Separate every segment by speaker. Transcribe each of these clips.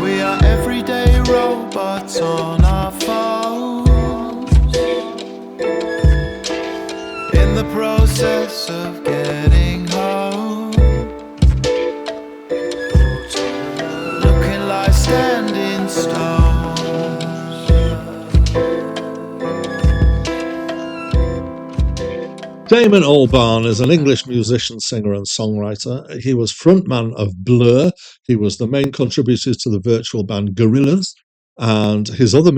Speaker 1: We are everyday robots on our phones, in the process of getting home, looking like standing stones.
Speaker 2: Damon Albarn is an English musician, singer and songwriter. He was frontman of Blur. He was the main contributor to the virtual band Gorillaz, and his other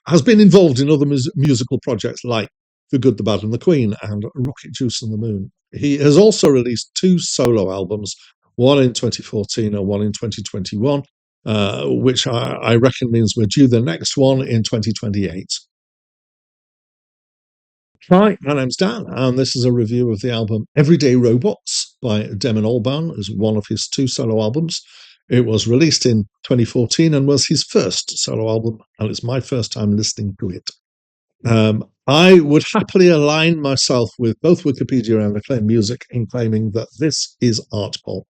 Speaker 2: has been involved in other musical projects like The Good, the Bad and the Queen and Rocket Juice and the Moon. He has also released 2 solo albums, one in 2014 and one in 2021, which I reckon means we're due the next one in 2028. Hi, my name's Dan, and this is a review of the album Everyday Robots by Damon Albarn. It's one of his 2 solo albums. It was released in 2014 and was his first solo album, and it's my first time listening to it. I would happily align myself with both Wikipedia and Acclaimed Music in claiming that this is art pop.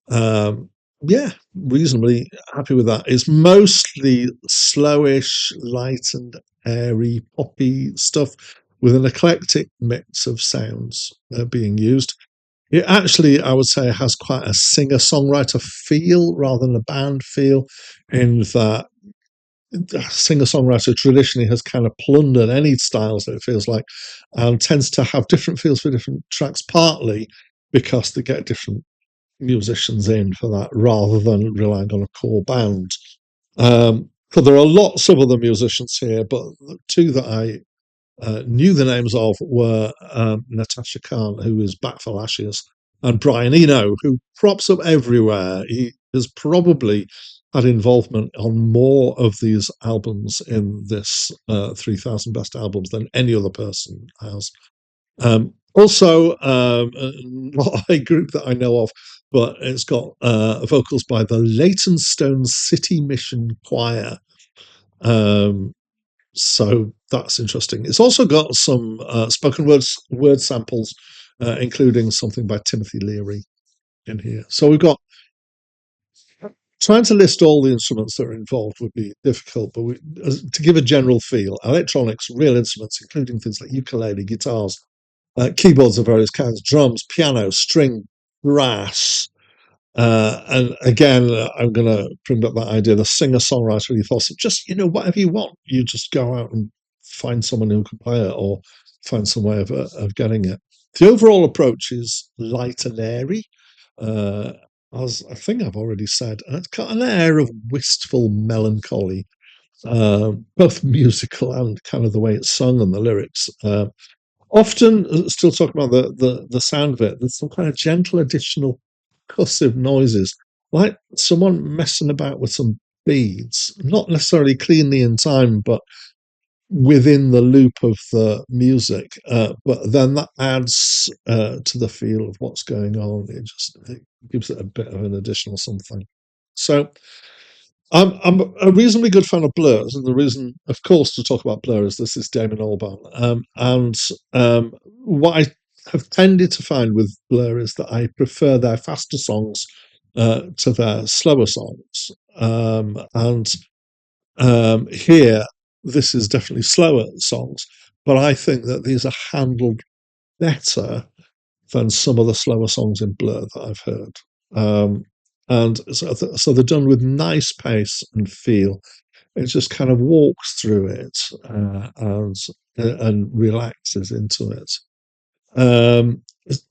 Speaker 2: Yeah, reasonably happy with that. It's mostly slowish, light and airy, poppy stuff with an eclectic mix of sounds being used. It actually, I would say, has quite a singer-songwriter feel rather than a band feel, in that singer-songwriter traditionally has kind of plundered any styles, it feels like, and tends to have different feels for different tracks, partly because they get different musicians in for that rather than relying on a core band. So there are lots of other musicians here, but the 2 that I knew the names of were Natasha Khan, who is Back for Lashes, and Brian Eno, who props up everywhere. He has probably had involvement on more of these albums in this 3,000 Best Albums than any other person has. Also, not a group that I know of, but it's got vocals by the Leytonstone City Mission Choir. So that's interesting. It's also got some spoken word samples, including something by Timothy Leary in here. So we've got, trying to list all the instruments that are involved would be difficult, but to give a general feel, electronics, real instruments, including things like ukulele, guitars, keyboards of various kinds, drums, piano, string, brass. And again, I'm going to bring up that idea, the singer-songwriter ethos of just, whatever you want. You just go out and find someone who can play it or find some way of getting it. The overall approach is light and airy, as I think I've already said, and it's got an air of wistful melancholy, both musical and kind of the way it's sung and the lyrics. Often, still talking about the sound of it, there's some kind of gentle additional percussive noises, like someone messing about with some beads, not necessarily cleanly in time, but within the loop of the music. But then that adds to the feel of what's going on. It gives it a bit of an additional something. So I'm a reasonably good fan of Blur, and the reason, of course, to talk about Blur is this is Damon Albarn. And what I have tended to find with Blur is that I prefer their faster songs to their slower songs. Here, this is definitely slower songs, but I think that these are handled better than some of the slower songs in Blur that I've heard. And so they're done with nice pace and feel. It just kind of walks through it and relaxes into it.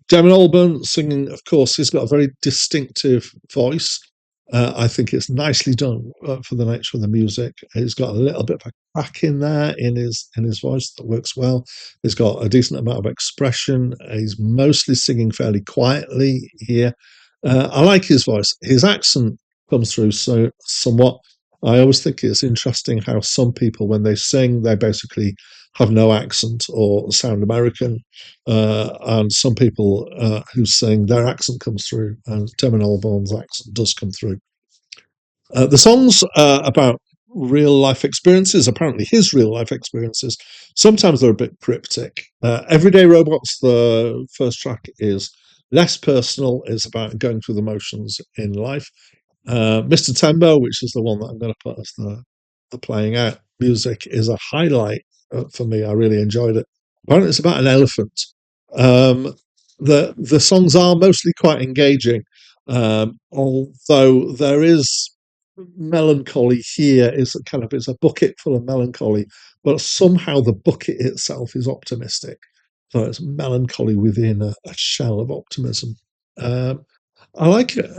Speaker 2: Damon Albarn singing, of course, he's got a very distinctive voice. I think it's nicely done for the nature of the music. He's got a little bit of a crack in there in his voice that works well. He's got a decent amount of expression. He's mostly singing fairly quietly here. I like his voice. His accent comes through so somewhat. I always think it's interesting how some people, when they sing, they basically have no accent or sound American, and some people who sing, their accent comes through, and Damon Albarn's accent does come through. The song's about real life experiences, apparently his real life experiences. Sometimes they're a bit cryptic. Everyday Robots, the first track, is less personal. It's about going through the motions in life. Mr. Tembo, which is the one that I'm going to put as the playing out music, is a highlight for me. I really enjoyed it. Apparently, it's about an elephant. Um, the songs are mostly quite engaging, although there is melancholy here. It's a bucket full of melancholy, but somehow the bucket itself is optimistic. So it's melancholy within a shell of optimism. Um, I like it.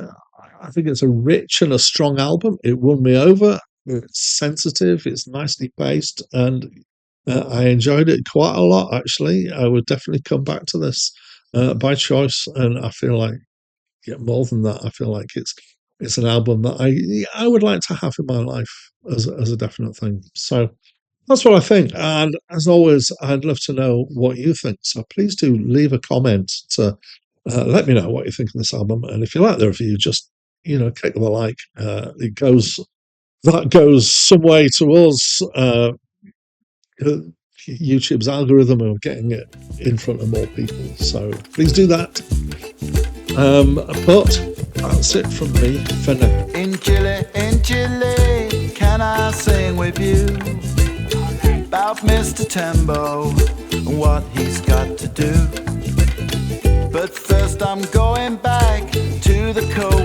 Speaker 2: I think it's a rich and a strong album. It won me over. It's sensitive. It's nicely paced, and I enjoyed it quite a lot. Actually, I would definitely come back to this by choice, and I feel like more than that. I feel like it's an album that I would like to have in my life as a definite thing. So that's what I think. And as always, I'd love to know what you think. So please do leave a comment to let me know what you think of this album. And if you like the review, just click the like. That goes some way towards YouTube's algorithm of getting it in front of more people. So please do that. But that's it from me for now.
Speaker 1: In Chile, can I sing with you about Mr. Tembo and what he's got to do? But first I'm going back to the cold